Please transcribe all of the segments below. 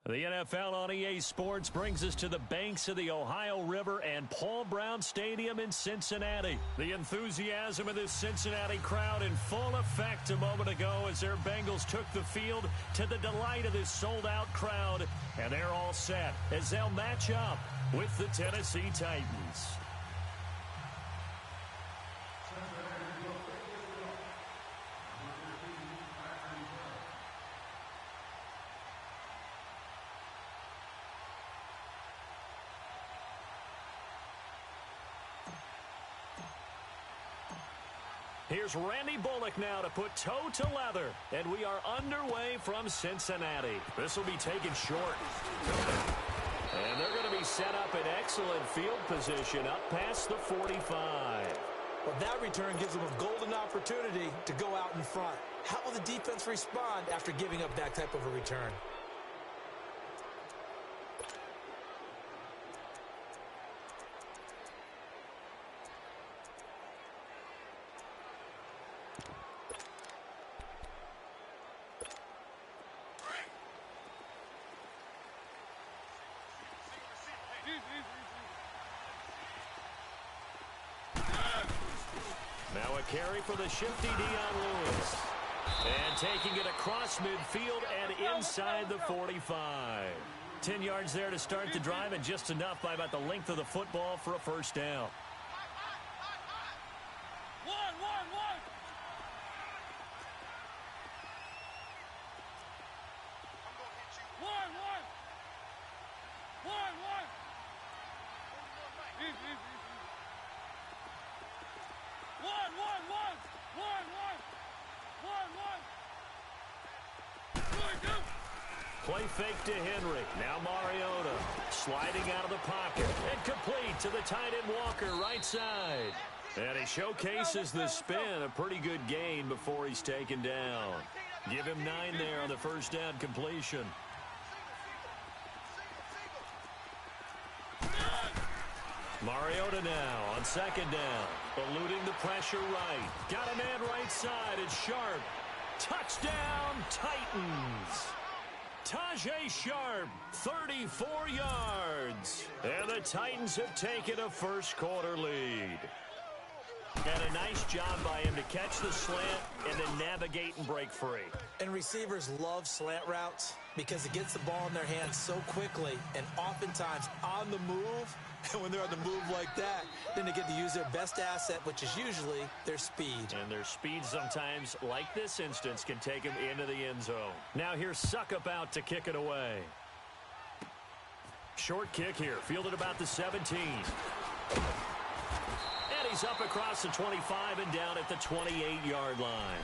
The NFL on EA Sports brings us to the banks of the Ohio River and Paul Brown Stadium in Cincinnati. The enthusiasm of this Cincinnati crowd in full effect a moment ago as their Bengals took the field to the delight of this sold-out crowd. And they're all set as they'll match up with the Tennessee Titans. Here's Randy Bullock now to put toe to leather, and we are underway from Cincinnati. This will be taken short. And they're going to be set up in excellent field position up past the 45. Well, that return gives them a golden opportunity to go out in front. How will the defense respond after giving up that type of a return? Now a carry for the shifty Dion Lewis. And taking it across midfield and inside the 45. 10 yards there to start the drive, and just enough by about the length of the football for a first down. Play fake to Henry. Now Mariota sliding out of the pocket and complete to the tight end Walker right side. And he showcases the spin, a pretty good gain before he's taken down. Give him 9 there on the first down completion. Mariota now on second down. Eluding the pressure right. Got a man right side. It's Sharp. Touchdown, Titans. Tajay Sharp, 34 yards. And the Titans have taken a first quarter lead. And a nice job by him to catch the slant and then navigate and break free. And receivers love slant routes because it gets the ball in their hands so quickly and oftentimes on the move. And when they're on the move like that, then they get to use their best asset, which is usually their speed. And their speed sometimes, like this instance, can take them into the end zone. Now here's Suckup out to kick it away. Short kick here, fielded about the 17. And he's up across the 25 and down at the 28-yard line.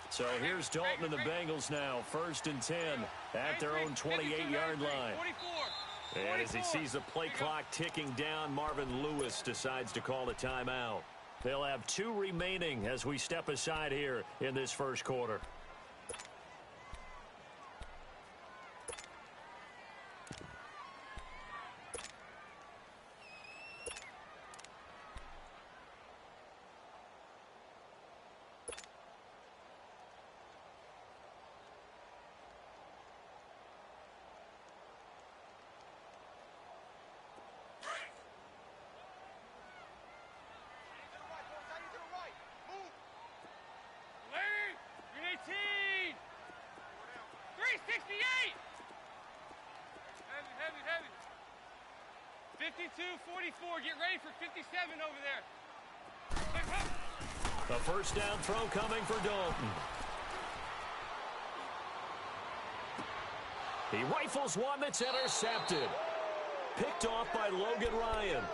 So here's Dalton and the Bengals now, 1st and 10 at their own 28-yard line. And as he sees the play clock ticking down, Marvin Lewis decides to call a timeout. They'll have 2 remaining as we step aside here in this first quarter. Heavy. 52-44. Get ready for 57 over there. The first down throw coming for Dalton. He rifles one that's intercepted. Picked off by Logan Ryan.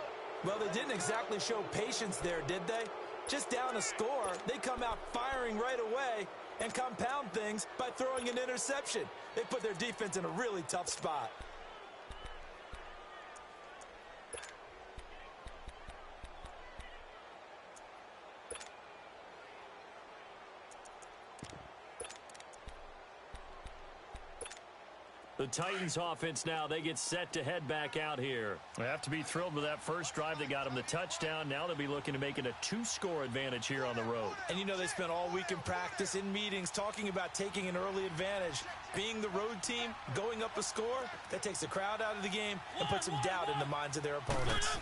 Well, they didn't exactly show patience there, did they? Just down a score, they come out firing right away and compound things by throwing an interception. They put their defense in a really tough spot. The Titans offense now, they get set to head back out here. They have to be thrilled with that first drive that got them the touchdown. Now they'll be looking to make it a 2-score advantage here on the road. And you know they spent all week in practice, in meetings, talking about taking an early advantage. Being the road team, going up a score, that takes the crowd out of the game and puts some doubt in the minds of their opponents.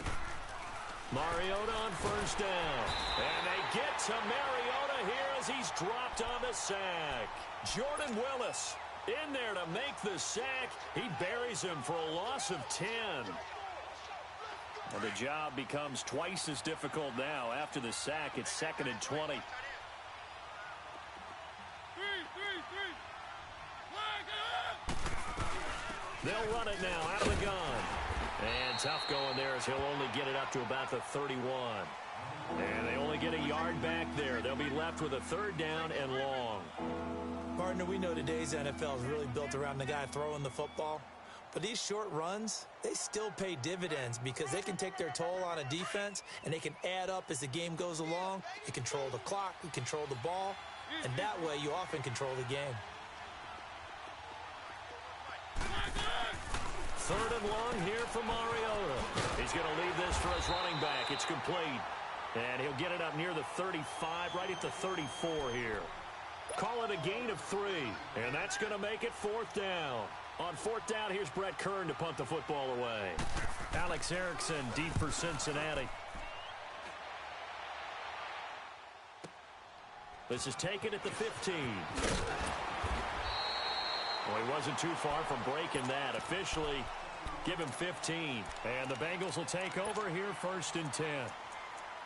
Mariota on first down. And they get to Mariota here as he's dropped on the sack. Jordan Willis in there to make the sack. He buries him for a loss of 10. And the job becomes twice as difficult now. After the sack, it's 2nd and 20. They'll run it now out of the gun. And tough going there as he'll only get it up to about the 31. And they only get a yard back there. They'll be left with a 3rd down and long. Partner, we know today's NFL is really built around the guy throwing the football. But these short runs, they still pay dividends because they can take their toll on a defense and they can add up as the game goes along. You control the clock, you control the ball, and that way you often control the game. 3rd and long here for Mariota. He's going to leave this for his running back. It's complete. And he'll get it up near the 35, right at the 34 here. Call it a gain of 3, and that's going to make it 4th down. On 4th down, here's Brett Kern to punt the football away. Alex Erickson deep for Cincinnati. This is taken at the 15. Well, he wasn't too far from breaking that. Officially, give him 15. And the Bengals will take over here 1st and 10.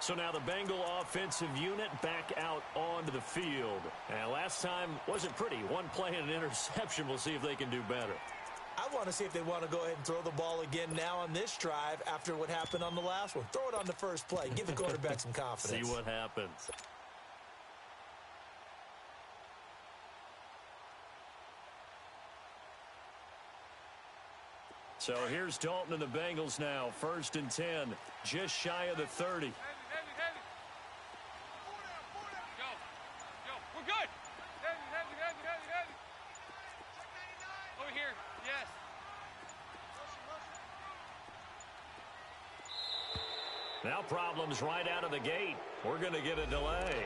So now the Bengal offensive unit back out onto the field. And last time wasn't pretty. One play and an interception. We'll see if they can do better. I want to see if they want to go ahead and throw the ball again now on this drive after what happened on the last one. Throw it on the first play. Give the quarterback some confidence. See what happens. So here's Dalton and the Bengals now. 1st and 10. Just shy of the 30. Now problems right out of the gate. We're going to get a delay.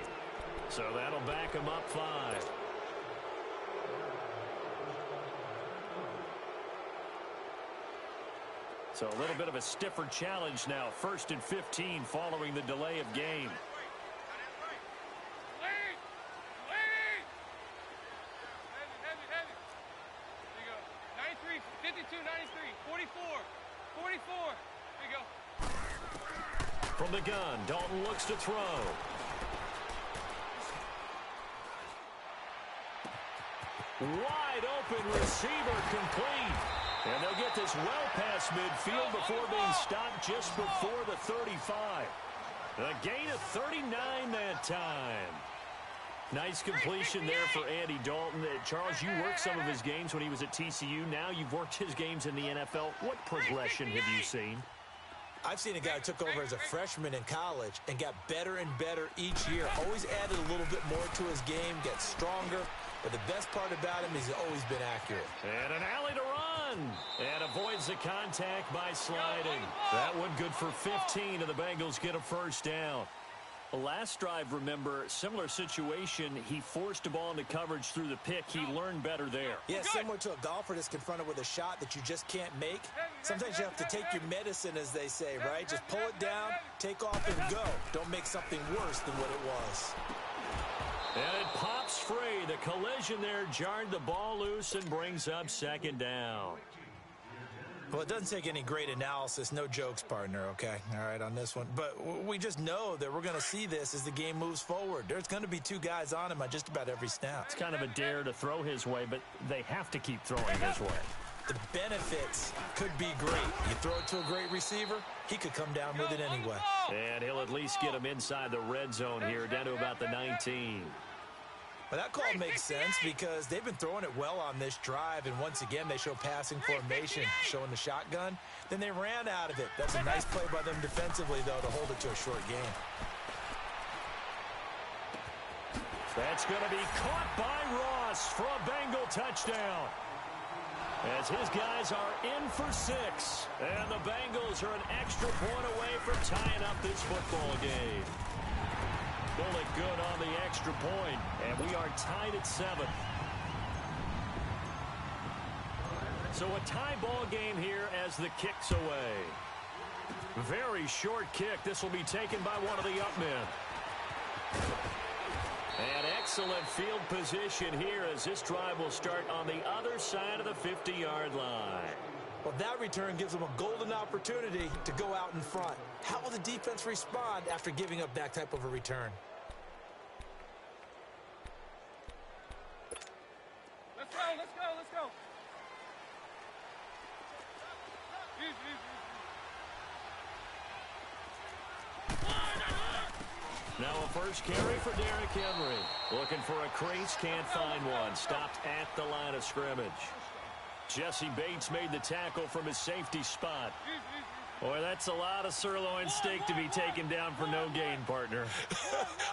So that'll back him up 5. So a little bit of a stiffer challenge now. 1st and 15 following the delay of game. There you go. 93, 52, 93, 44, 44. There you go. From the gun, Dalton looks to throw. Wide open receiver complete. And they'll get this well past midfield before being stopped just before the 35. A gain of 39 that time. Nice completion there for Andy Dalton. Charles, you worked some of his games when he was at TCU. Now you've worked his games in the NFL. What progression have you seen? I've seen a guy who took over as a freshman in college and got better and better each year. Always added a little bit more to his game, gets stronger. But the best part about him is he's always been accurate. And an alley to run. And avoids the contact by sliding. That one good for 15, and the Bengals get a 1st down. The last drive, remember, similar situation. He forced a ball into coverage through the pick. He learned better there. Yeah, similar to a golfer that's confronted with a shot that you just can't make. Sometimes you have to take your medicine, as they say, right? Just pull it down, take off, and go. Don't make something worse than what it was. And it pops free. The collision there jarred the ball loose and brings up 2nd down. Well, it doesn't take any great analysis. No jokes, partner, okay? All right, on this one. But we just know that we're going to see this as the game moves forward. There's going to be 2 guys on him on just about every snap. It's kind of a dare to throw his way, but they have to keep throwing his way. the benefits could be great. You throw it to a great receiver, he could come down with it anyway. And he'll at least get him inside the red zone here, down to about the 19. Well, that call makes sense because they've been throwing it well on this drive, and once again, they show passing formation, showing the shotgun. Then they ran out of it. That's a nice play by them defensively, though, to hold it to a short game. That's going to be caught by Ross for a Bengal touchdown. As his guys are in for 6. And the Bengals are an extra point away from tying up this football game. Bullet good on the extra point, and we are tied at 7. So a tie ball game here as the kick's away. Very short kick. This will be taken by one of the up men. And excellent field position here as this drive will start on the other side of the 50-yard line. Well, that return gives them a golden opportunity to go out in front. How will the defense respond after giving up that type of a return? Let's go, let's go, let's go. Now a first carry for Derrick Henry. Looking for a crease, can't find one. Stopped at the line of scrimmage. Jesse Bates made the tackle from his safety spot. Boy, that's a lot of sirloin steak to be taken down for no gain, partner.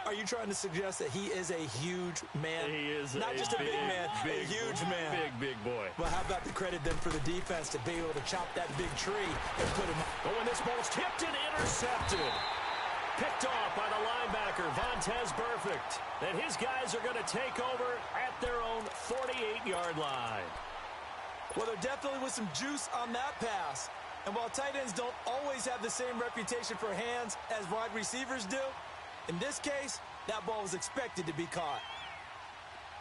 Are you trying to suggest that he is a huge man? He is not just a big man, a huge man. Big boy. Well, how about the credit then for the defense to be able to chop that big tree and put him. But when this ball's tipped and intercepted. Picked off by the linebacker, Vontaze Burfict. And his guys are going to take over at their own 48-yard line. Well, there definitely was some juice on that pass. And while tight ends don't always have the same reputation for hands as wide receivers do, in this case, that ball was expected to be caught.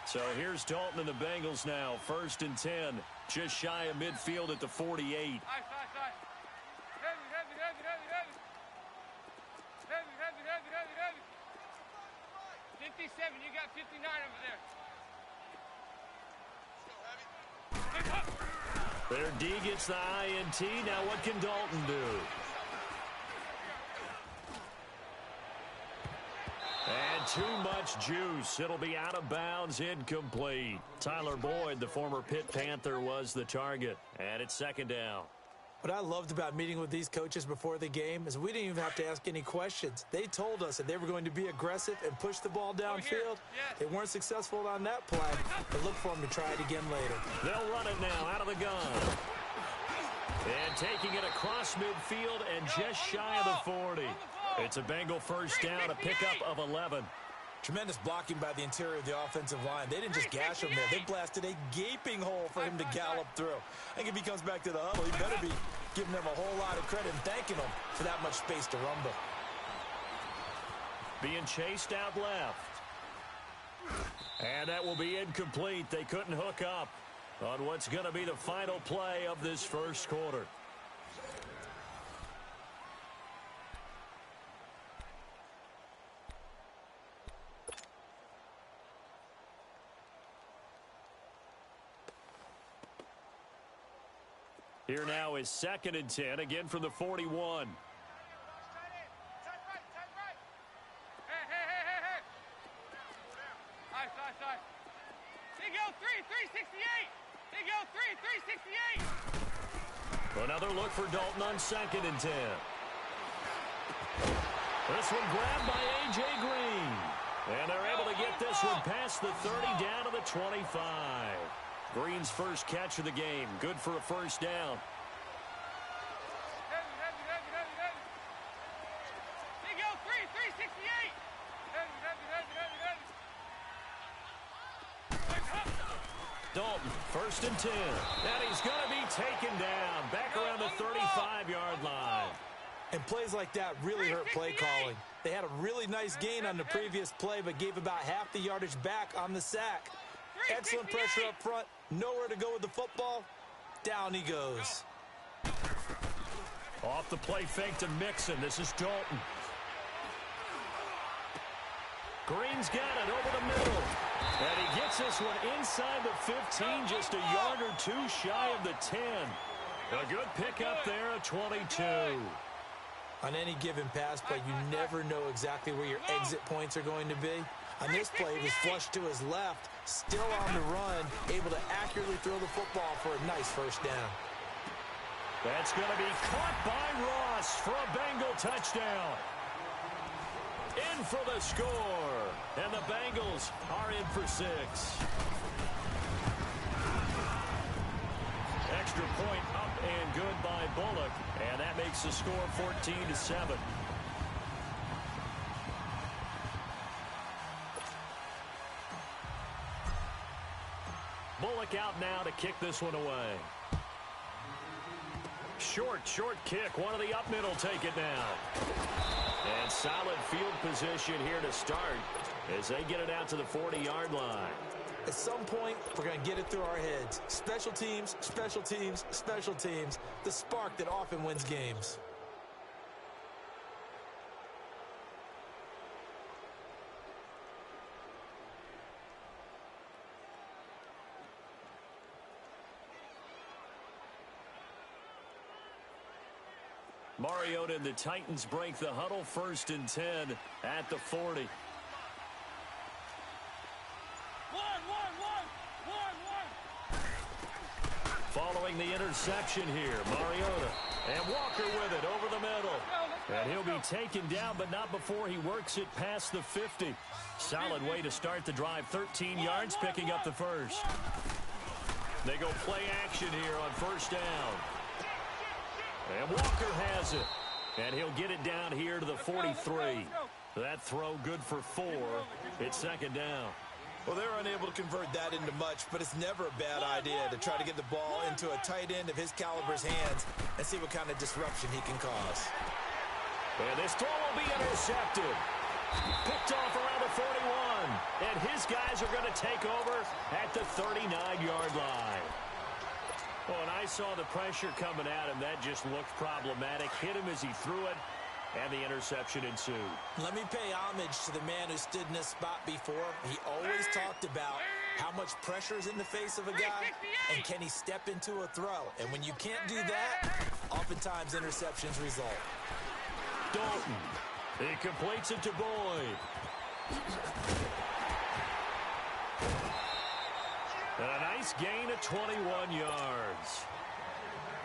So here's Dalton and the Bengals now. 1st and 10, just shy of midfield at the 48. 57, you got 59 over there. Their D gets the INT. Now what can Dalton do? And too much juice. It'll be out of bounds, incomplete. Tyler Boyd, the former Pitt Panther, was the target. And it's 2nd down. What I loved about meeting with these coaches before the game is we didn't even have to ask any questions. They told us that they were going to be aggressive and push the ball downfield. They weren't successful on that play, but look for them to try it again later. They'll run it now out of the gun. And taking it across midfield and just shy of the 40. It's a Bengal first down, a pickup of 11. Tremendous blocking by the interior of the offensive line. They didn't just gash him there. They blasted a gaping hole for him to gallop through. I think if he comes back to the huddle, he better be giving them a whole lot of credit and thanking them for that much space to rumble. Being chased out left. And that will be incomplete. They couldn't hook up on what's going to be the final play of this first quarter. Here now is 2nd and 10, again from the 41. They go 368. They go 368. Another look for Dalton on 2nd and 10. This one grabbed by A.J. Green. And they're able to get this one past the 30 down to the 25. Green's first catch of the game. Good for a first down. They go 368. Dalton, 1st and 10. And he's going to be taken down. Back around the 35-yard line. And plays like that really hurt play calling. They had a really nice gain on the previous play, but gave about half the yardage back on the sack. Excellent pressure up front. Nowhere to go with the football. Down he goes. Off the play fake to Mixon. This is Dalton. Green's got it over the middle. And he gets this one inside the 15, just a yard or two shy of the 10. A good pickup there, a 22. On any given pass play, you never know exactly where your exit points are going to be. On this play, he was flushed to his left, still on the run, able to accurately throw the football for a nice first down. That's going to be caught by Ross for a Bengal touchdown. In for the score, and the Bengals are in for 6. Extra point up and good by Bullock, and that makes the score 14-7. Bullock out now to kick this one away. Short kick. One of the up middle take it now. And solid field position here to start as they get it out to the 40-yard line. At some point, we're going to get it through our heads. Special teams, special teams, special teams. The spark that often wins games. Mariota and the Titans break the huddle, 1st and 10 at the 40. Following the interception here, Mariota and Walker with it over the middle. And he'll be taken down, but not before he works it past the 50. Solid way to start the drive, 13 yards, picking up the first. They go play action here on 1st down. And Walker has it. And he'll get it down here to the 43. That throw good for 4. It's 2nd down. Well, they're unable to convert that into much, but it's never a bad idea to try to get the ball into a tight end of his caliber's hands and see what kind of disruption he can cause. And this throw will be intercepted. Picked off around the 41. And his guys are going to take over at the 39-yard line. Oh, and I saw the pressure coming at him. That just looked problematic. Hit him as he threw it, and the interception ensued. Let me pay homage to the man who stood in this spot before. He always talked about how much pressure is in the face of a guy, and can he step into a throw. And when you can't do that, oftentimes interceptions result. Dalton. He completes it to Boyd. And a nice gain of 21 yards.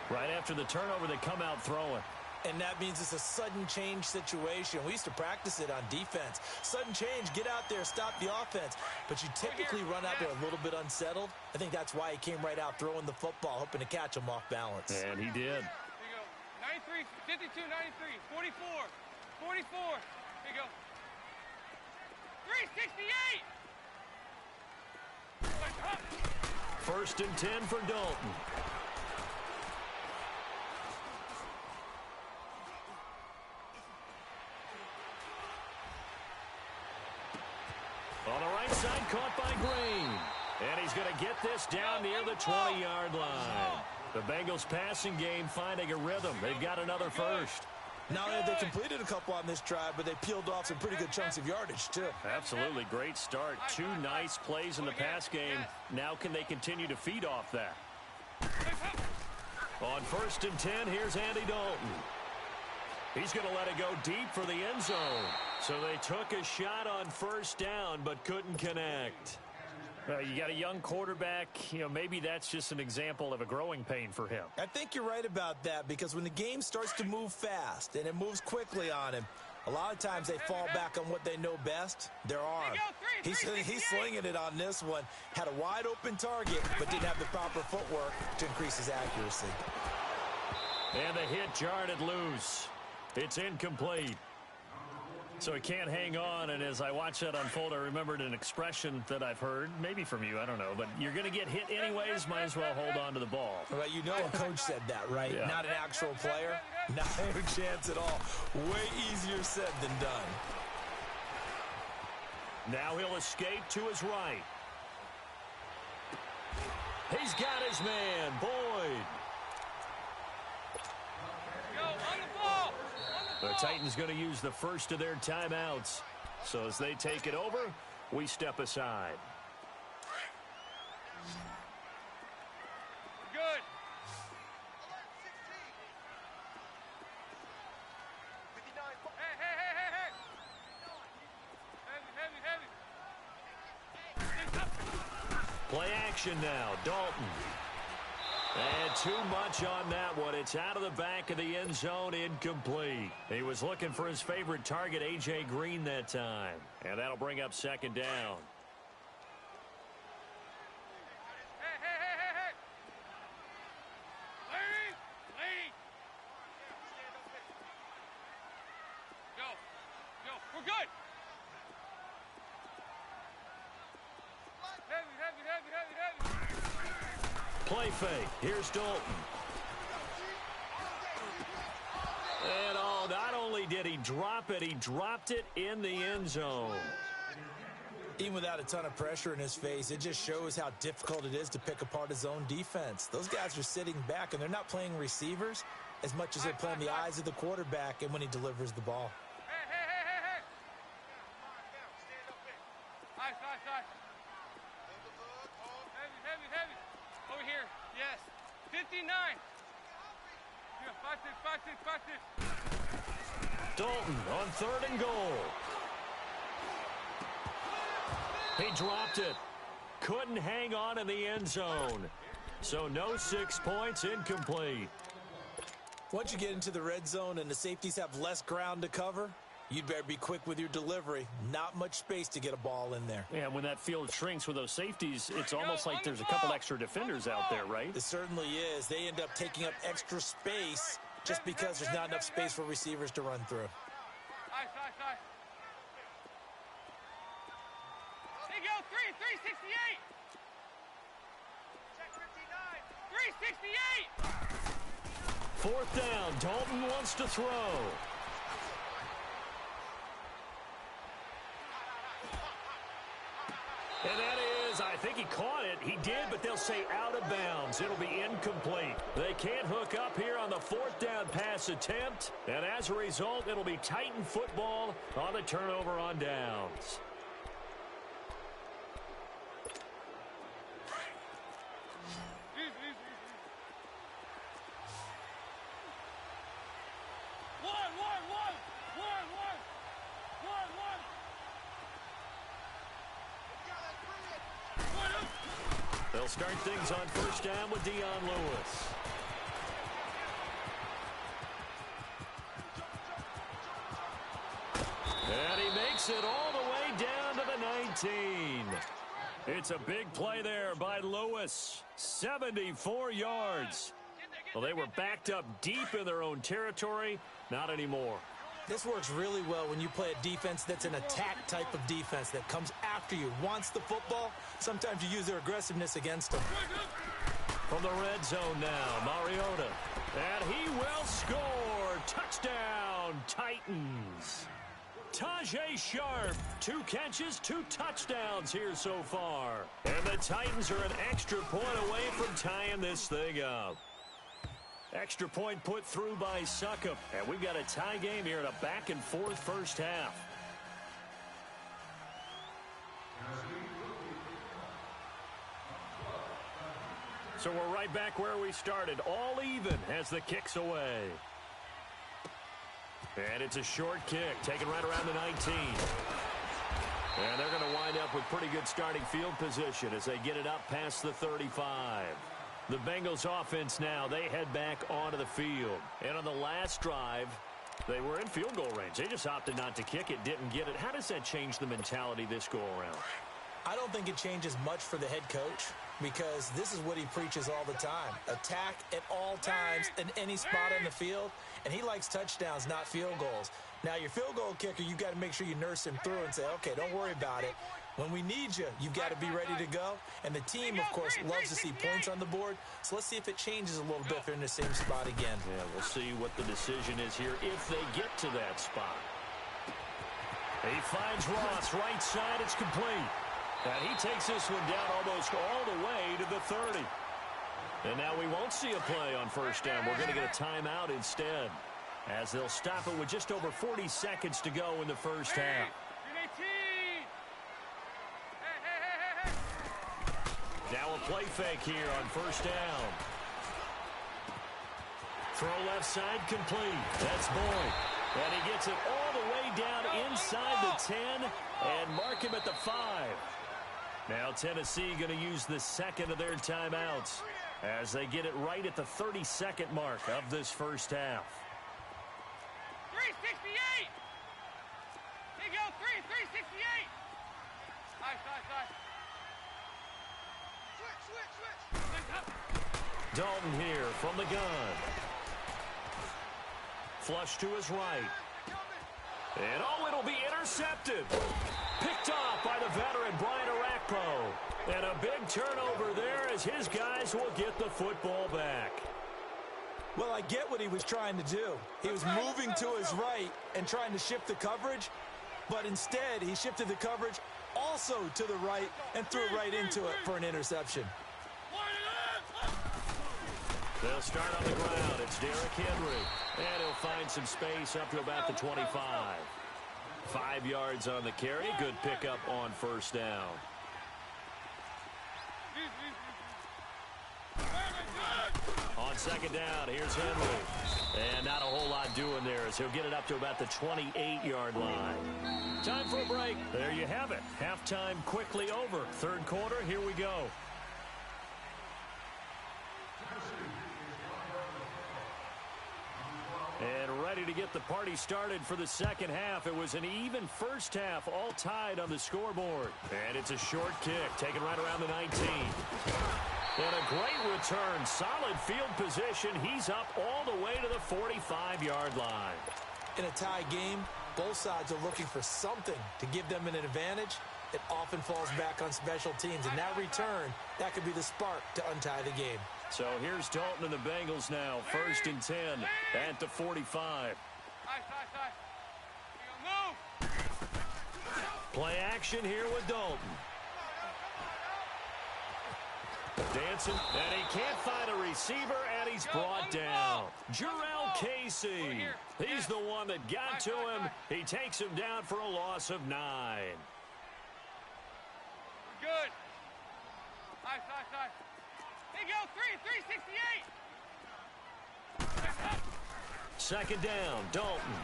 Right after the turnover, they come out throwing. And that means it's a sudden change situation. We used to practice it on defense. Sudden change, get out there, stop the offense. But you typically run out there a little bit unsettled. I think that's why he came right out throwing the football, hoping to catch him off balance. And he did. There you go. 93, 52, 93, 44, 44. There you go. 368. 1st and 10 for Dalton. On the right side, caught by Green. And he's going to get this down near the 20-yard line. The Bengals passing game finding a rhythm. They've got another first. Not only have they completed a couple on this drive, but they peeled off some pretty good chunks of yardage, too. Absolutely. Great start. 2 nice plays in the pass game. Now can they continue to feed off that? On 1st and 10, here's Andy Dalton. He's going to let it go deep for the end zone. So they took a shot on 1st down, but couldn't connect. You got a young quarterback. Maybe that's just an example of a growing pain for him. I think you're right about that, because when the game starts to move fast and it moves quickly on him, a lot of times they fall back on what they know best, their arm. He's slinging it on this one. Had a wide open target, but didn't have the proper footwork to increase his accuracy. And the hit jarred it loose. It's incomplete. So he can't hang on, and as I watch that unfold, I remembered an expression that I've heard, maybe from you, I don't know, but you're going to get hit anyways, might as well hold on to the ball. Well, you know a coach said that, right? Yeah. Not an actual player. Not a chance at all. Way easier said than done. Now he'll escape to his right. He's got his man, Boyd. The Titans going to use the first of their timeouts. So as they take it over, we step aside. Play action now, Dalton. And too much on that one. It's out of the back of the end zone, incomplete. He was looking for his favorite target, A.J. Green, that time. And that'll bring up second down. We're good. Play fake. Here's Dalton. And not only did he drop it, he dropped it in the end zone. Even without a ton of pressure in his face, it just shows how difficult it is to pick apart his own defense. Those guys are sitting back, and they're not playing receivers as much as they're playing the eyes of the quarterback and when he delivers the ball. Heavy. Over here. Yes. 59. Yeah, 5-6. Dalton on 3rd and goal. He dropped it. Couldn't hang on in the end zone. So no 6 points, incomplete. Once you get into the red zone and the safeties have less ground to cover, you'd better be quick with your delivery. Not much space to get a ball in there. Yeah, when that field shrinks with those safeties, it's almost like there's a couple extra defenders out there, right? It certainly is. They end up taking up extra space just because there's not enough space for receivers to run through. There you go, 368. Check 59. 368. 4th down. Dalton wants to throw. And that is, I think he caught it. He did, but they'll say out of bounds. It'll be incomplete. They can't hook up here on the 4th down pass attempt. And as a result, it'll be Titan football on the turnover on downs. They'll start things on 1st down with Dion Lewis. And he makes it all the way down to the 19. It's a big play there by Lewis. 74 yards. Well, they were backed up deep in their own territory. Not anymore. This works really well when you play a defense that's an attack type of defense that comes after you, wants the football. Sometimes you use their aggressiveness against them. From the red zone now, Mariota. And he will score. Touchdown, Titans. Tajay Sharp, 2 catches, 2 touchdowns here so far. And the Titans are an extra point away from tying this thing up. Extra point put through by Succop. And we've got a tie game here in a back-and-forth first half. So we're right back where we started. All even as the kick's away. And it's a short kick, taken right around the 19. And they're going to wind up with pretty good starting field position as they get it up past the 35. The Bengals offense now, they head back onto the field. And on the last drive, they were in field goal range. They just opted not to kick it, didn't get it. How does that change the mentality this go around? I don't think it changes much for the head coach because this is what he preaches all the time. Attack at all times in any spot on the field, and he likes touchdowns, not field goals. Now, your field goal kicker, you've got to make sure you nurse him through and say, okay, don't worry about it. When we need you, you've got to be ready to go. And the team, of course, loves to see points on the board. So let's see if it changes a little bit if they're in the same spot again. Yeah, we'll see what the decision is here if they get to that spot. He finds Ross, right side, it's complete. And he takes this one down almost all the way to the 30. And now we won't see a play on 1st down. We're going to get a timeout instead, as they'll stop it with just over 40 seconds to go in the first half. Now a play fake here on 1st down. Throw left side complete. That's Boyd. And he gets it all the way down inside the 10 and mark him at the 5. Now Tennessee going to use the second of their timeouts as they get it right at the 30-second mark of this first half. 368. Here you go, 368. Nice. Switch. Dalton here from the gun. Flush to his right. And it'll be intercepted. Picked off by the veteran Brian Arakpo. And a big turnover there as his guys will get the football back. Well, I get what he was trying to do. He was moving to his right and trying to shift the coverage, but instead he shifted the coverage also to the right and threw right into it for an interception. They'll start on the ground. It's Derrick Henry. And he'll find some space up to about the 25. 5 yards on the carry. Good pickup on first down. On second down, here's Henry. And not a whole lot doing there as he'll get it up to about the 28-yard line. Time for a break. There you have it. Halftime quickly over. Third quarter, here we go. And ready to get the party started for the second half. It was an even first half, all tied on the scoreboard. And it's a short kick, taken right around the 19. And a great return, solid field position. He's up all the way to the 45-yard line. In a tie game, both sides are looking for something to give them an advantage. It often falls back on special teams. And that return, that could be the spark to untie the game. So here's Dalton and the Bengals now. 1st and 10 at the 45. Play action here with Dalton. Dancing, and he can't find a receiver, and he's brought down. Jarrell Casey. He's the one that got to him. He takes him down for a loss of 9. Good. Nice. Here you go, 368. Second down, Dalton.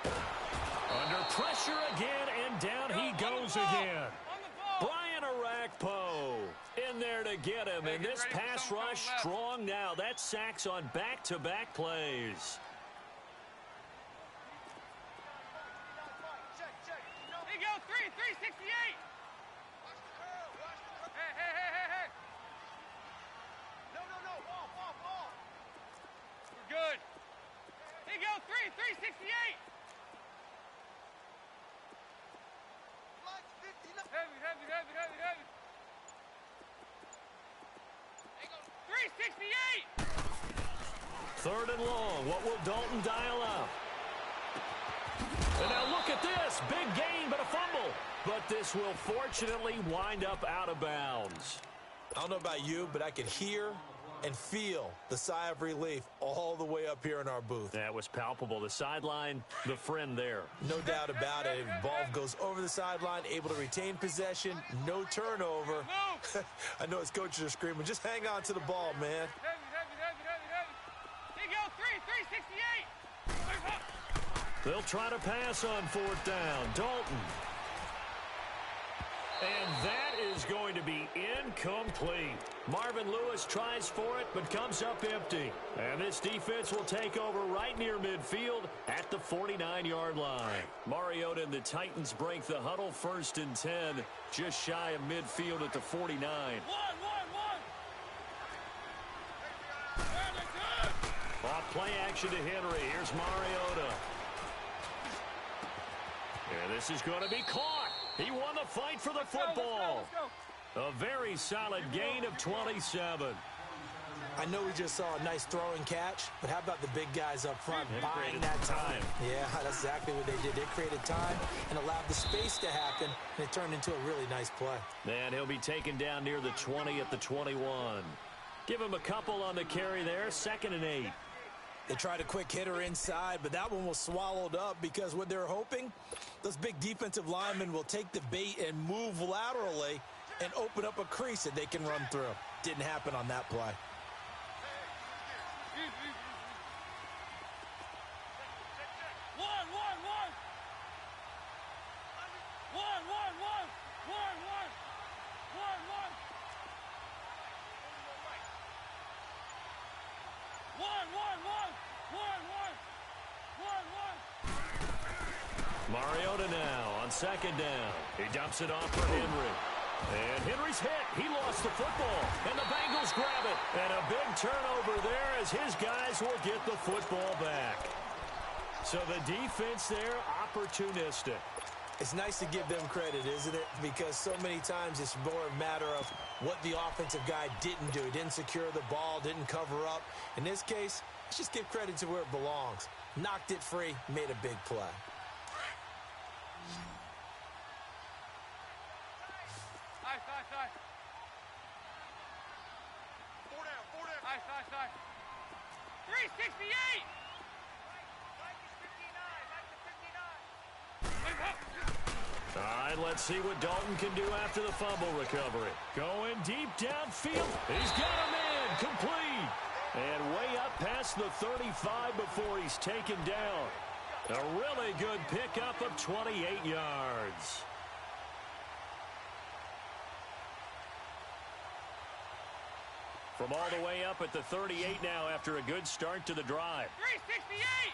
Under pressure again, and down he goes again. Brian Arakpo in there to get him, and this pass rush strong now. That's sacks on back-to-back plays. Here you go, 368. Hey. No, ball. We're good. Here you go, 368. Heavy. 368. Third and long. What will Dalton dial up? And now look at this. Big gain, but a fumble. But this will fortunately wind up out of bounds. I don't know about you, but I could hear and feel the sigh of relief all the way up here in our booth. That was palpable. The sideline, the friend there. No doubt about it. Ball goes over the sideline, able to retain possession, no turnover. I know his coaches are screaming, just hang on to the ball, man. Heavy. Here you go, 368. They'll try to pass on 4th down. Dalton. And that is going to be incomplete. Marvin Lewis tries for it, but comes up empty. And this defense will take over right near midfield at the 49-yard line. Mariota and the Titans break the huddle. 1st and 10, just shy of midfield at the 49. Off play action to Henry. Here's Mariota. And this is going to be caught. He won the fight for the football. Let's go. A very solid gain of 27. I know we just saw a nice throwing catch, but how about the big guys up front buying that time? Yeah, that's exactly what they did. They created time and allowed the space to happen, and it turned into a really nice play. And he'll be taken down near the 20 at the 21. Give him a couple on the carry there. 2nd and 8. They tried a quick hitter inside, but that one was swallowed up because what they're hoping, those big defensive linemen will take the bait and move laterally and open up a crease that they can run through. Didn't happen on that play. One. Mariota now on second down. He dumps it off for Henry. And Henry's hit. He lost the football. And the Bengals grab it. And a big turnover there as his guys will get the football back. So the defense there, opportunistic. It's nice to give them credit, isn't it? Because so many times it's more a matter of what the offensive guy didn't do. Didn't secure the ball, didn't cover up. In this case, let's just give credit to where it belongs. Knocked it free, made a big play. Side. 4 down. Side. 368! All right, let's see what Dalton can do after the fumble recovery. Going deep downfield. He's got a man complete. And way up past the 35 before he's taken down. A really good pickup of 28 yards. From all the way up at the 38 now after a good start to the drive. 368!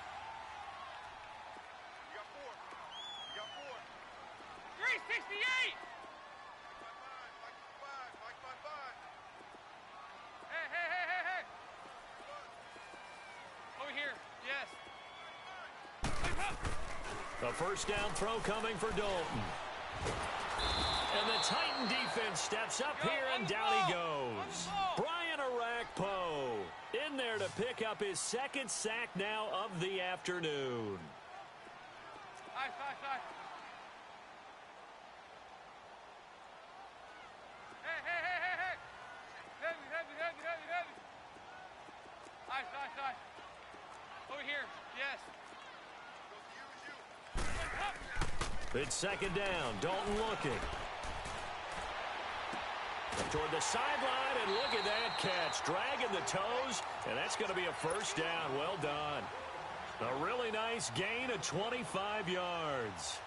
368! Hey. Over here, yes. A first down throw coming for Dalton. And the Titan defense steps up here, and down he goes. Brian Arakpo in there to pick up his second sack now of the afternoon. Side. Hey. Heavy. Side. Over here, yes. It's second down. Dalton looking. Toward the sideline, and look at that catch. Dragging the toes, and that's going to be a first down. Well done. A really nice gain of 25 yards.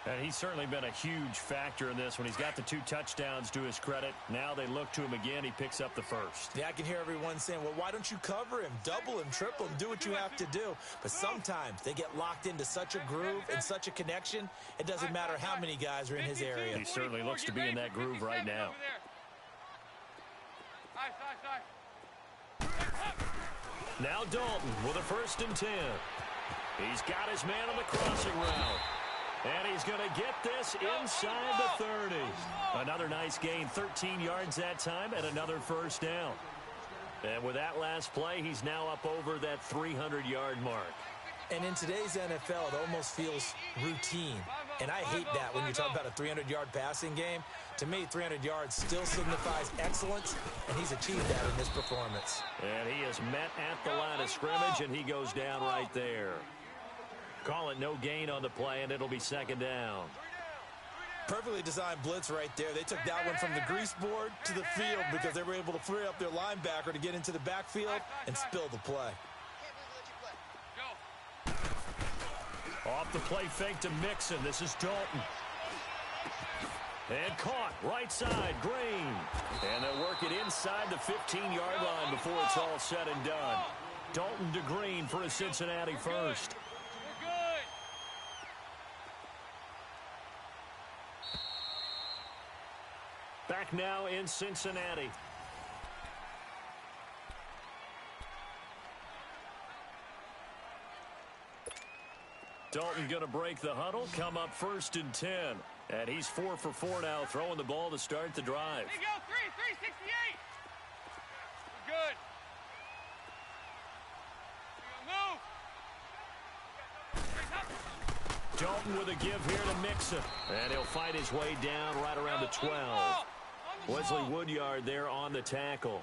And he's certainly been a huge factor in this when he's got the 2 touchdowns to his credit. Now they look to him again. He picks up the first. Yeah, I can hear everyone saying, well, why don't you cover him, double him, triple him, do what you have to do. But sometimes they get locked into such a groove and such a connection, it doesn't matter how many guys are in his area. He certainly looks to be in that groove right now. Side. Now Dalton with a 1st and 10. He's got his man on the crossing route. And he's going to get this inside the 30. Another nice gain, 13 yards that time, and another first down. And with that last play, he's now up over that 300-yard mark. And in today's NFL, it almost feels routine. And I hate that when you talk about a 300-yard passing game. To me, 300 yards still signifies excellence, and he's achieved that in this performance. And he is met at the line of scrimmage, and he goes down right there. Call it no gain on the play, and it'll be second down. Perfectly designed blitz right there. They took that one from the grease board to the field because they were able to free up their linebacker to get into the backfield and spill the play. Off the play fake to Mixon. This is Dalton. And caught right side, Green. And they'll work it inside the 15-yard line before it's all said and done. Dalton to Green for a Cincinnati first. Back now in Cincinnati. Dalton going to break the huddle, come up 1st and 10. And he's 4 for 4 now, throwing the ball to start the drive. There you go, 368. We're good. Move. Dalton with a give here to Mixon. And he'll fight his way down right around the 12. Wesley Woodyard there on the tackle.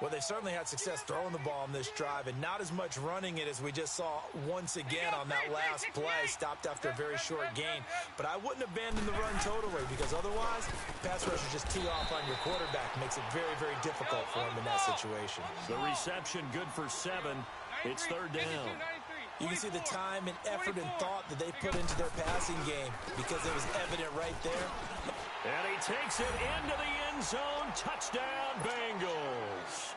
Well, they certainly had success throwing the ball on this drive and not as much running it as we just saw once again on that last play. Stopped after a very short gain. But I wouldn't abandon the run totally because otherwise, pass rush is just tee off on your quarterback. Makes it very, very difficult for him in that situation. The reception good for 7. It's 3rd down. You can see the time and effort and thought that they put into their passing game because it was evident right there. And he takes it into the end zone. Touchdown, Bengals.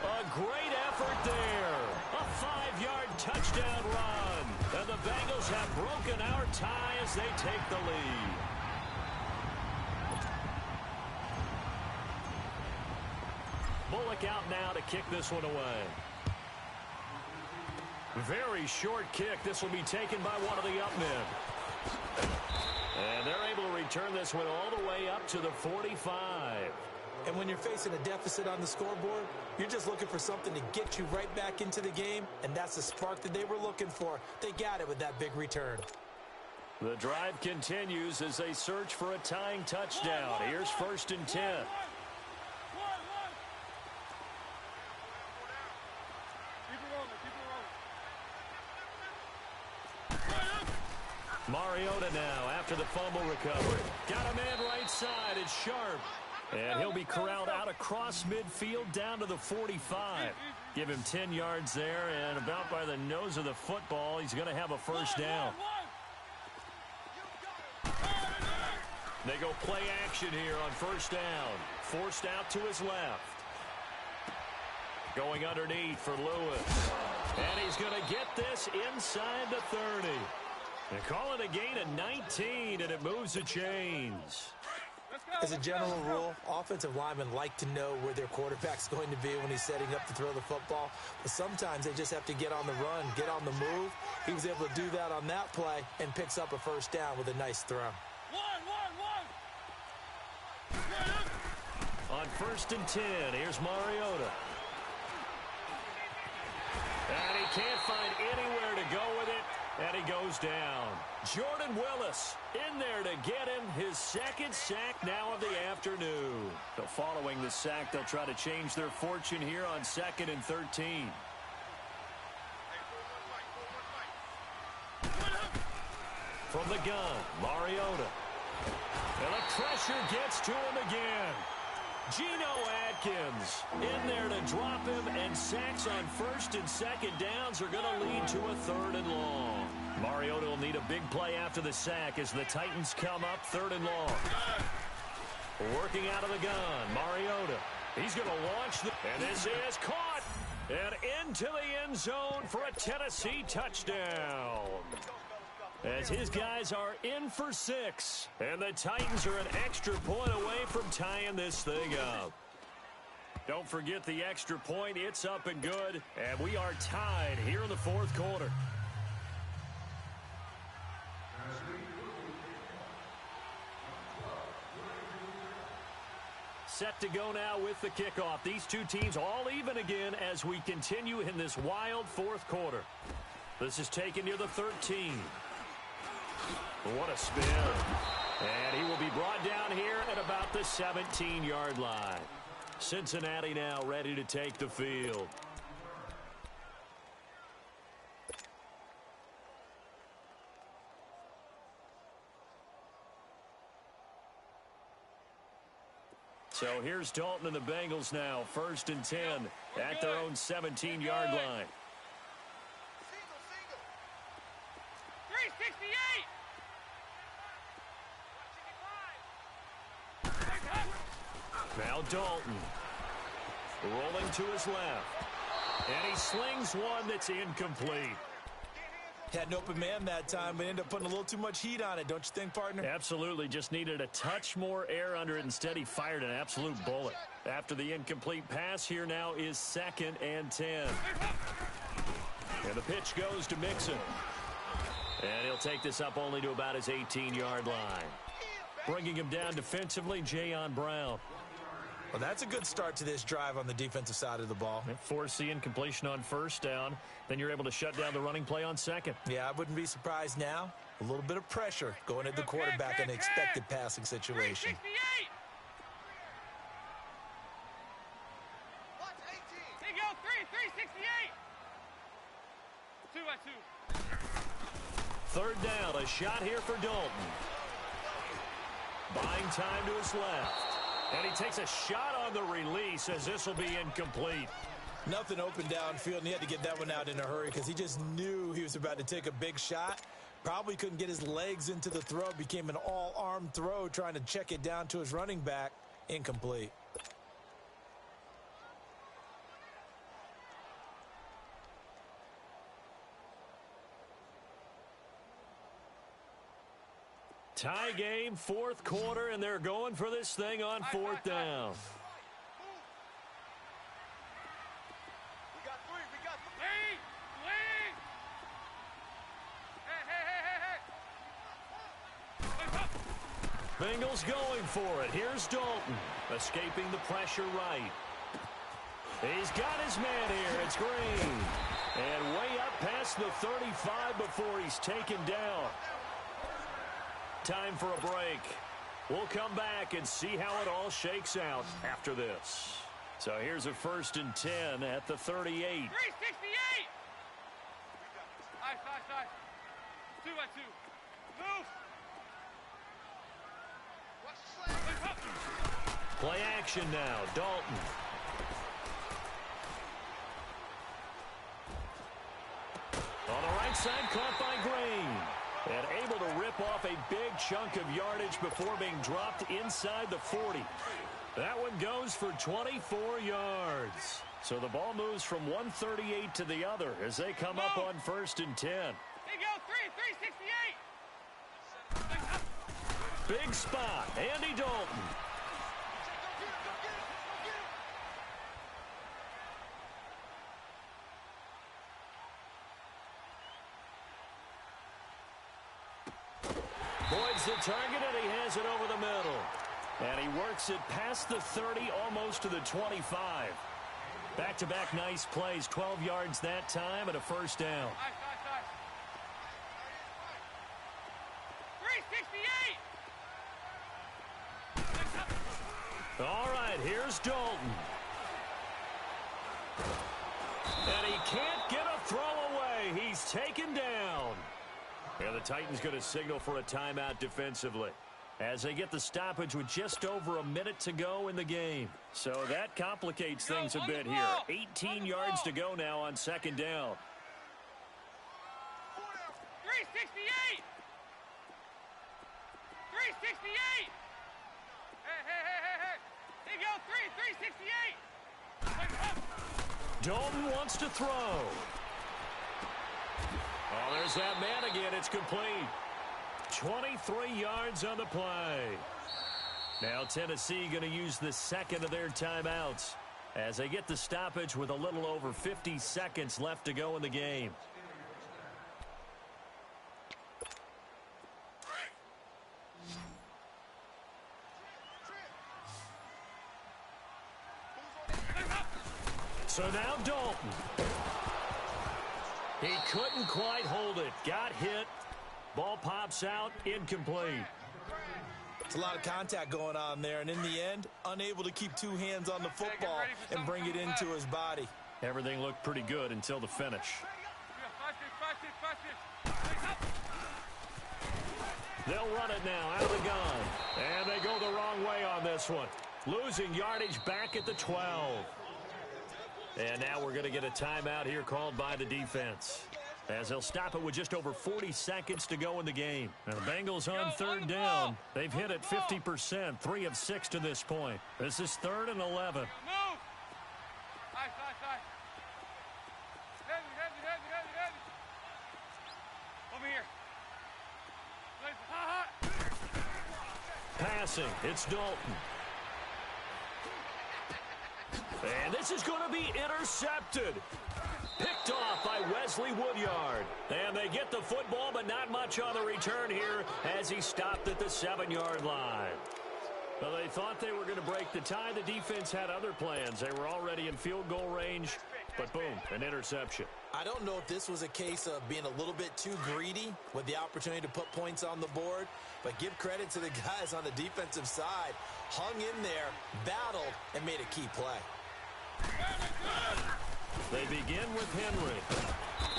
A great effort there. A 5-yard touchdown run. And the Bengals have broken our tie as they take the lead. Bullock out now to kick this one away. Very short kick. This will be taken by one of the up men. And they're able to return this one all the way up to the 45. And when you're facing a deficit on the scoreboard, you're just looking for something to get you right back into the game, and that's the spark that they were looking for. They got it with that big return. The drive continues as they search for a tying touchdown. Here's 1st and 10. Mariota now after the fumble recovery. Got a man right side. It's Sharp. And he'll be corralled out across midfield down to the 45. Give him 10 yards there, and about by the nose of the football, he's going to have a first down. They go play action here on 1st down. Forced out to his left. Going underneath for Lewis. And he's going to get this inside the 30. They call it a gain of 19, and it moves the chains. As a general rule, offensive linemen like to know where their quarterback's going to be when he's setting up to throw the football. But sometimes they just have to get on the run, get on the move. He was able to do that on that play and picks up a first down with a nice throw. On 1st and 10, here's Mariota. And he can't find anywhere to go with it. And he goes down. Jordan Willis in there to get him his 2nd sack now of the afternoon. So following the sack, they'll try to change their fortune here on 2nd and 13. From the gun, Mariota. And the pressure gets to him again. Geno Atkins in there to drop him, and sacks on 1st and 2nd downs are going to lead to a 3rd and long. Mariota will need a big play after the sack as the Titans come up 3rd and long. Working out of the gun, Mariota. He's going to launch, and this is caught, and into the end zone for a Tennessee touchdown. As his guys are in for 6. And the Titans are an extra point away from tying this thing up. Don't forget the extra point. It's up and good. And we are tied here in the 4th quarter. Set to go now with the kickoff. These two teams all even again as we continue in this wild 4th quarter. This is taken near the 13. What a spin. And he will be brought down here at about the 17-yard line. Cincinnati now ready to take the field. So here's Dalton and the Bengals now. 1st and 10 at their own 17-yard line. 368. Now Dalton rolling to his left. And he slings one that's incomplete. Had an open man that time, but ended up putting a little too much heat on it, don't you think, partner? Absolutely. Just needed a touch more air under it. Instead, he fired an absolute bullet. After the incomplete pass, here now is 2nd and 10. And the pitch goes to Mixon. And he'll take this up only to about his 18-yard line. Bringing him down defensively, Jayon Brown. Well, that's a good start to this drive on the defensive side of the ball. Force the incompletion on 1st down. Then you're able to shut down the running play on 2nd. Yeah, I wouldn't be surprised now. A little bit of pressure going at the quarterback in an expected passing situation. 368. There you go, 368. 2 by 2. 3rd down, a shot here for Dalton. Buying time to his left. And he takes a shot on the release as this will be incomplete. Nothing open downfield, and he had to get that one out in a hurry because he just knew he was about to take a big shot. Probably couldn't get his legs into the throw. Became an all-arm throw trying to check it down to his running back. Incomplete. Tie game, fourth quarter, and they're going for this thing on fourth down. Bengals going for it. Here's Dalton, escaping the pressure right. He's got his man here. It's Green. And way up past the 35 before he's taken down. Time for a break. We'll come back and see how it all shakes out after this. So here's a 1st and 10 at the 38. 368! Nice. 2-by-2. Move! Play action now. Dalton. On the right side, caught by Green. And able to rip off a big chunk of yardage before being dropped inside the 40. That one goes for 24 yards. So the ball moves from 138 to the other as they come up on 1st and 10. There you go, 368. Big spot, Andy Dalton. Boyd's the target, and he has it over the middle. And he works it past the 30, almost to the 25. Back-to-back nice plays, 12 yards that time, and a 1st down. Nice. 368! All right, here's Dalton. And he can't get a throw away. He's taken down. And the Titans going to signal for a timeout defensively as they get the stoppage with just over a minute to go in the game. So that complicates things a bit here. 18 yards to go now on 2nd down. 368! 368! Hey. There you go, 368! Dalton wants to throw. Oh, there's that man again. It's complete. 23 yards on the play. Now Tennessee going to use the second of their timeouts as they get the stoppage with a little over 50 seconds left to go in the game. So now Dalton. He couldn't quite hold it. Got hit. Ball pops out. Incomplete. It's a lot of contact going on there, and in the end, unable to keep two hands on the football and bring it into his body. Everything looked pretty good until the finish. They'll run it now out of the gun. And they go the wrong way on this one. Losing yardage back at the 12. And now we're going to get a timeout here called by the defense, as they'll stop it with just over 40 seconds to go in the game. Now the Bengals on 3rd down. They've hit it 50%, 3 of 6 to this point. This is 3rd and 11. Move! Nice. Heavy. Over here. Passing, it's Dalton. And this is going to be intercepted. Picked off by Wesley Woodyard. And they get the football, but not much on the return here as he stopped at the 7-yard line. Well, they thought they were going to break the tie. The defense had other plans. They were already in field goal range, but boom, an interception. I don't know if this was a case of being a little bit too greedy with the opportunity to put points on the board, but give credit to the guys on the defensive side. Hung in there, battled, and made a key play. They begin with Henry.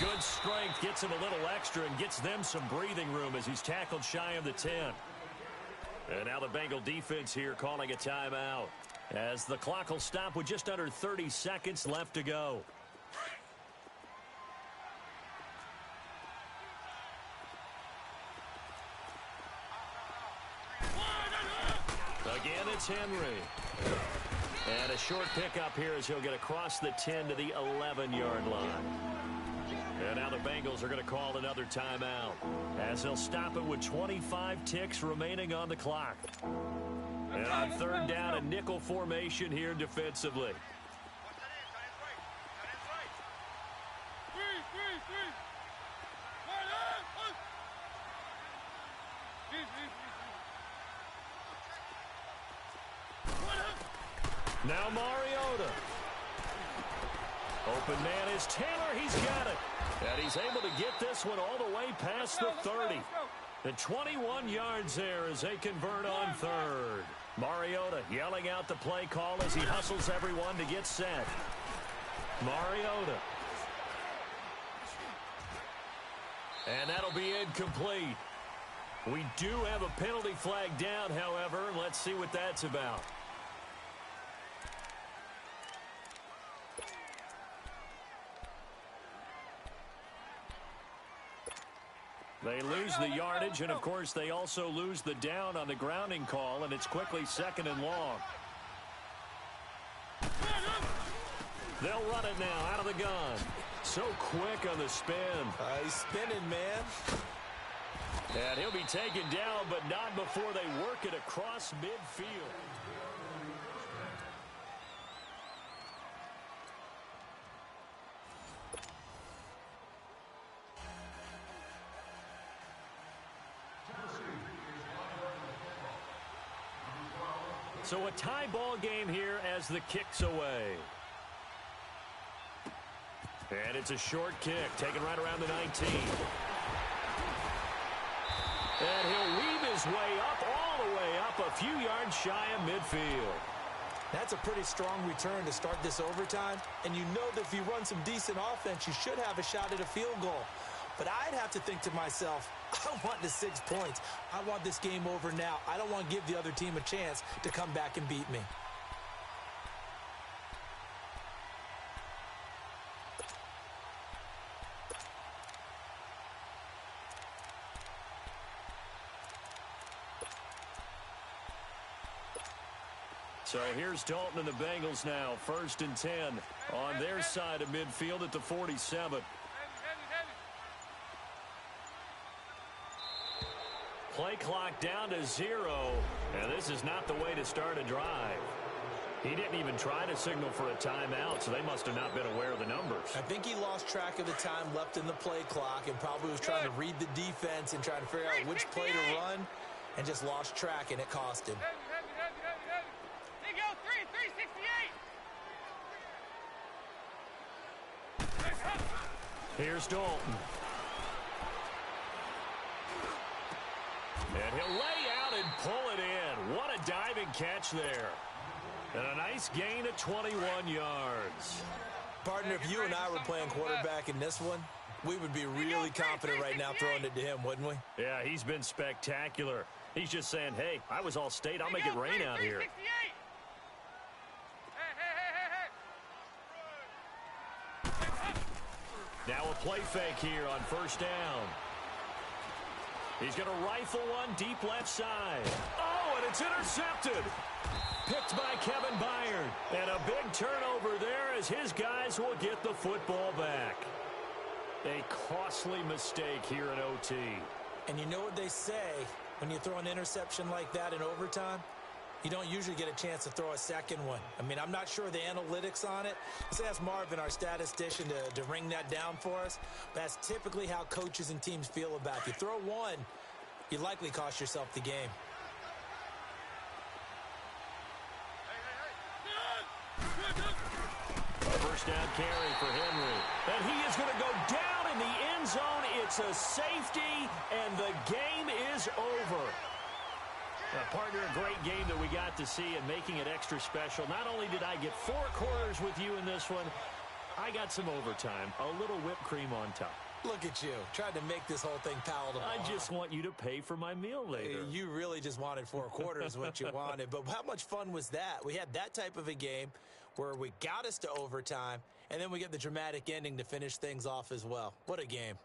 Good strength, gets him a little extra and gets them some breathing room as he's tackled shy of the 10. And now the Bengal defense here calling a timeout as the clock will stop with just under 30 seconds left to go. Again, it's Henry. And a short pickup here as he'll get across the 10 to the 11-yard line. And now the Bengals are going to call another timeout as they'll stop it with 25 ticks remaining on the clock. And on third down, a nickel formation here defensively. Now Mariota. Open man is Taylor. He's got it. And he's able to get this one all the way past the 30. And 21 yards there as they convert on third. Mariota yelling out the play call as he hustles everyone to get set. Mariota. And that'll be incomplete. We do have a penalty flag down, however. Let's see what that's about. They lose the yardage, and, of course, they also lose the down on the grounding call, and it's quickly 2nd and long. They'll run it now out of the gun. So quick on the spin. He's spinning, man. And he'll be taken down, but not before they work it across midfield. So a tie ball game here as the kick's away. And it's a short kick, taken right around the 19. And he'll weave his way up, all the way up, a few yards shy of midfield. That's a pretty strong return to start this overtime. And you know that if you run some decent offense, you should have a shot at a field goal. But I'd have to think to myself, I want the 6 points. I want this game over now. I don't want to give the other team a chance to come back and beat me. So here's Dalton and the Bengals now, 1st and 10 on their side of midfield at the 47. Play clock down to 0, and this is not the way to start a drive. He didn't even try to signal for a timeout, so they must have not been aware of the numbers. I think he lost track of the time left in the play clock and probably was trying to read the defense and trying to figure out which play to run and just lost track, and it cost him. They go 368. Here's Dalton. And he'll lay out and pull it in. What a diving catch there. And a nice gain of 21 yards. Partner, if you and I were playing quarterback in this one, we would be really confident right now throwing it to him, wouldn't we? Yeah, he's been spectacular. He's just saying, hey, I was all state. I'll make it rain out here. Now a play fake here on 1st down. He's going to rifle one deep left side. Oh, and it's intercepted. Picked by Kevin Byard. And a big turnover there as his guys will get the football back. A costly mistake here in OT. And you know what they say, when you throw an interception like that in overtime, you don't usually get a chance to throw a second one. I mean, I'm not sure the analytics on it. Let's ask Marvin, our statistician, to ring that down for us. But that's typically how coaches and teams feel about it. If you throw one, you likely cost yourself the game. A 1st down carry for Henry. And he is going to go down in the end zone. It's a safety, and the game is over. Partner, a great game that we got to see and making it extra special. Not only did I get 4 quarters with you in this one, I got some overtime, a little whipped cream on top. Look at you, trying to make this whole thing palatable. I just want you to pay for my meal later. You really just wanted 4 quarters, what you wanted. But how much fun was that? We had that type of a game where we got us to overtime, and then we get the dramatic ending to finish things off as well. What a game.